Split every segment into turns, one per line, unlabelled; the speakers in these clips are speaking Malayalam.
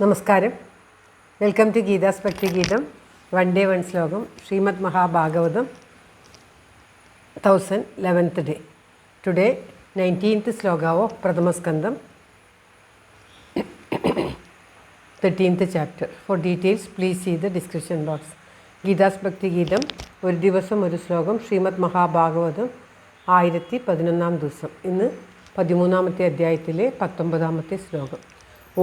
നമസ്കാരം. വെൽക്കം ടു ഗീതാസ് ഭക്തിഗീതം. വൺ ഡേ വൺ ശ്ലോകം. Srimad Mahabhagavatam 1011th day. Today 19th Shloka of പ്രഥമസ്കന്ധം 13th chapter. For details please see the description box. Geetha's Bhakthigeetham ഒരു ദിവസം ഒരു ശ്ലോകം. ശ്രീമദ് മഹാഭാഗവതം 1011 ദിവസം. ഇന്ന് 13ാമത്തെ അധ്യായത്തിലെ 19ാമത്തെ ശ്ലോകം.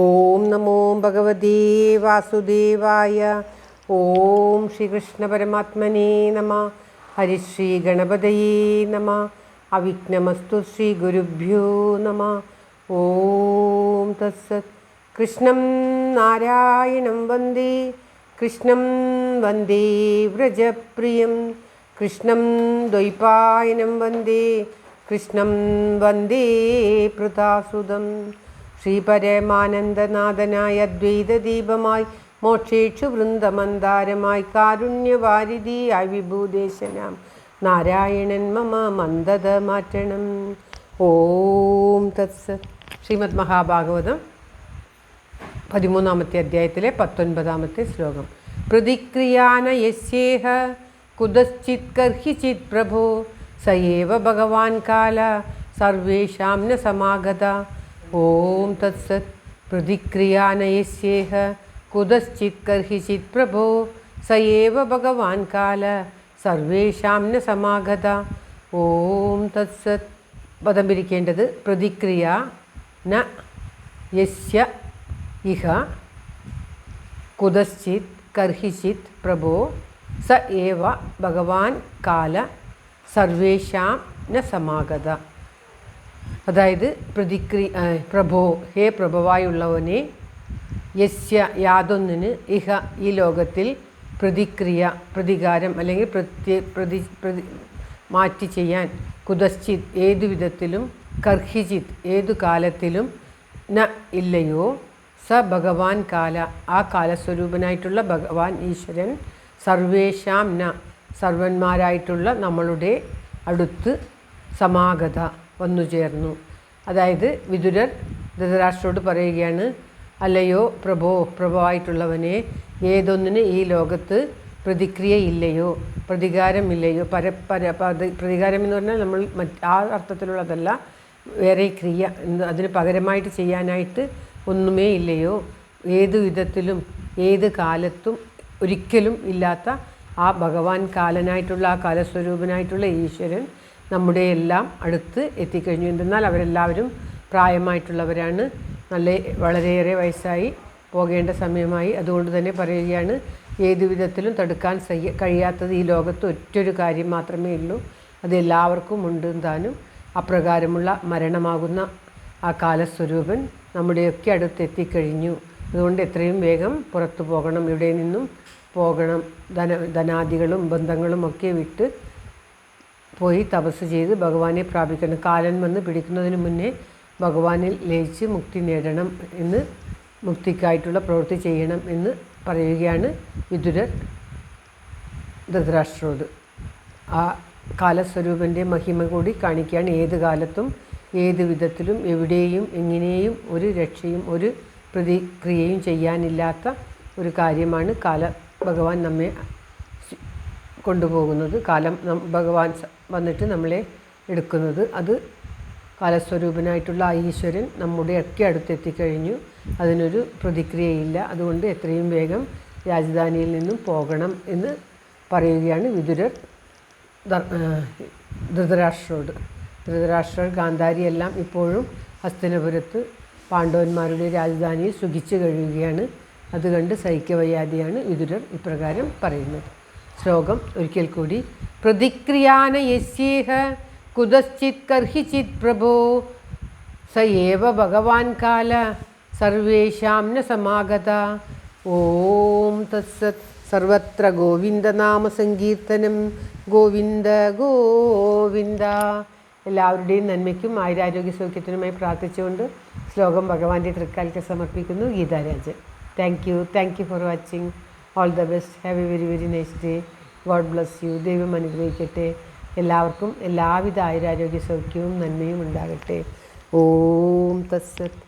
ഓം നമോ ഭഗവതേ വാസുദേവായ. ഓം ശ്രീകൃഷ്ണ പരമാത്മനേ നമ. ഹരിശ്രീ ഗണപതയേ നമ. അവിഘ്നമസ്തു ശ്രീ ഗുരുഭ്യോ നമ. ഓം തത്സത്. കൃഷ്ണം നാരായണം വന്ദേ. കൃഷ്ണം വന്ദേ വ്രജപ്രിയം. കൃഷ്ണം ദ്വൈപായനം വന്ദേ. കൃഷ്ണം വന്ദേ പൃഥാസുതം. ശ്രീപരമാനന്ദനാഥനായ അദ്വൈതദീപമായി മോക്ഷേക്ഷു വൃന്ദമന്ദാരമായി കാരുണ്യവാരിധിയായി വിഭൂദേശനാം നാരായണൻ മമ മന്ദത മാറ്റണം. ഓം തത്സത്. ശ്രീമദ് മഹാഭാഗവതം 13ാമത്തെ അധ്യായത്തിലെ 19ാമത്തെ ശ്ലോകം. പ്രതിക്രിയാന യസ്യേഹ കുതശ്ചിത് കർഹിചിത് പ്രഭോ സയേവ ഭഗവാൻ കാല സർവേഷാം ന സമാഗത. ഓം തത്സത്. പ്രതിക്രിയാന യസ്യേഹ കുതശ്ചിത് കർഹിചിത് പ്രഭോ സയേവ ഭഗവാൻ കാല സർവേഷാം ന സമാഗത. ഓം തത്സത്. പദം പിരിക്കേണ്ടത് പ്രതിക്രിയ ന യസ്യ ഇഹ കുതശ്ചിത് കർഹിചിത് പ്രഭോ സ ഏവ ഭഗവാൻ കാല സർവേഷാം ന സമാഗത. അതായത് പ്രഭോ, ഹേ പ്രഭവായുള്ളവനെ, യസ്യ യാതൊന്നിന്, ഇഹ ഈ ലോകത്തിൽ, പ്രതികാരം അല്ലെങ്കിൽ മാറ്റി ചെയ്യാൻ, കുതശ്ചിത് ഏതു വിധത്തിലും, കർഹിചിത് ഏതു കാലത്തിലും, ന ഇല്ലയോ, സ ഭഗവാൻ കാല ആ കാലസ്വരൂപനായിട്ടുള്ള ഭഗവാൻ ഈശ്വരൻ, സർവേഷാം ന സർവന്മാരായിട്ടുള്ള നമ്മളുടെ അടുത്ത്, സമാഗത വന്നു ചേർന്നു. അതായത് വിതുരർ ധൃതരാഷ്ട്രരോട് പറയുകയാണ്, അല്ലയോ പ്രഭുവായിട്ടുള്ളവനെ, ഏതൊന്നിന് ഈ ലോകത്ത് പ്രതിക്രിയയില്ലയോ, പ്രതികാരമില്ലയോ, പ്രതികാരം എന്ന് പറഞ്ഞാൽ നമ്മൾ ആ അർത്ഥത്തിലുള്ളതല്ല, വേറെ ക്രിയ അതിന് പകരമായിട്ട് ചെയ്യാനായിട്ട് ഒന്നുമേ ഇല്ലയോ, ഏതു വിധത്തിലും ഏത് കാലത്തും ഒരിക്കലും ഇല്ലാത്ത ആ ഭഗവാൻ കാലനായിട്ടുള്ള ആ കാലസ്വരൂപനായിട്ടുള്ള ഈശ്വരൻ നമ്മുടെ എല്ലാം അടുത്ത് എത്തിക്കഴിഞ്ഞു. എന്തെന്നാൽ അവരെല്ലാവരും പ്രായമായിട്ടുള്ളവരാണ്, വളരെയേറെ വയസ്സായി പോകേണ്ട സമയമായി. അതുകൊണ്ട് തന്നെ പറയുകയാണ്, ഏതു വിധത്തിലും തടുക്കാൻ കഴിയാത്തത് ഈ ലോകത്ത് ഒറ്റൊരു കാര്യം മാത്രമേ ഉള്ളൂ, അത് എല്ലാവർക്കും ഉണ്ട് താനും. അപ്രകാരമുള്ള മരണമാകുന്ന ആ കാലസ്വരൂപൻ നമ്മുടെയൊക്കെ അടുത്ത് എത്തിക്കഴിഞ്ഞു. അതുകൊണ്ട് എത്രയും വേഗം പുറത്തു പോകണം, ഇവിടെ നിന്നും പോകണം. ധനാദികളും ബന്ധങ്ങളും ഒക്കെ വിട്ട് പോയി തപസ് ചെയ്ത് ഭഗവാനെ പ്രാപിക്കണം. കാലൻ വന്ന് പിടിക്കുന്നതിന് മുന്നേ ഭഗവാനിൽ ലയിച്ച് മുക്തി നേടണം എന്ന്, മുക്തിക്കായിട്ടുള്ള പ്രവൃത്തി ചെയ്യണം എന്ന് പറയുകയാണ് വിതുരർ ധൃതരാഷ്ട്രരോട്. ആ കാലസ്വരൂപൻ്റെ മഹിമ കൂടി കാണിക്കുകയാണ്. ഏത് കാലത്തും ഏത് വിധത്തിലും എവിടെയും എങ്ങനെയും ഒരു രക്ഷയും ഒരു പ്രതിക്രിയയും ചെയ്യാനില്ലാത്ത ഒരു കാര്യമാണ് ഭഗവാൻ നമ്മെ കൊണ്ടുപോകുന്നത്. ഭഗവാൻ വന്നിട്ട് നമ്മളെ എടുക്കുന്നത്. അത് കാലസ്വരൂപനായിട്ടുള്ള ആ ഈശ്വരൻ നമ്മുടെ ഒക്കെ അടുത്തെത്തിക്കഴിഞ്ഞു. അതിനൊരു പ്രതിക്രിയയില്ല. അതുകൊണ്ട് എത്രയും വേഗം രാജധാനിയിൽ നിന്നും പോകണം എന്ന് പറയുകയാണ് വിതുരർ ധൃതരാഷ്ട്രരോട്. ധൃതരാഷ്ട്രർ ഗാന്ധാരിയെല്ലാം ഇപ്പോഴും ഹസ്തിനപുരത്ത് പാണ്ഡവന്മാരുടെ രാജധാനിയിൽ സുഖിച്ചു കഴിയുകയാണ്. അതുകണ്ട് സഹിക്കവയ്യാതെയാണ് വിതുരർ ഇപ്രകാരം പറയുന്നത്. ശ്ലോകം ഒരിക്കൽ കൂടി. പ്രതിക്രിയാന യസ്യേഹ കുതശ്ചിത് കർഹിചിത് പ്രഭോ സ ഏവ ഭഗവാൻ കാല സർവേഷാം ന സമാഗത. ഓം തത്സത്. സർവത്ര ഗോവിന്ദനാമ സങ്കീർത്തനം. ഗോവിന്ദ ഗോവിന്ദ. എല്ലാവരുടെയും നന്മയ്ക്കും ആയുരാരോഗ്യ സൗഖ്യത്തിനുമായി പ്രാർത്ഥിച്ചുകൊണ്ട് ശ്ലോകം ഭഗവാന്റെ തൃക്കാൽക്ക് സമർപ്പിക്കുന്നു. Geetha Rajan. Thank you for watching. All the best. Have A very very nice day. God bless you. ദൈവം അനുഗ്രഹിക്കട്ടെ. എല്ലാവർക്കും എല്ലാവിധ ആയുരാരോഗ്യ സൗഖ്യവും നന്മയും ഉണ്ടാകട്ടെ. ഓം തത്സത്.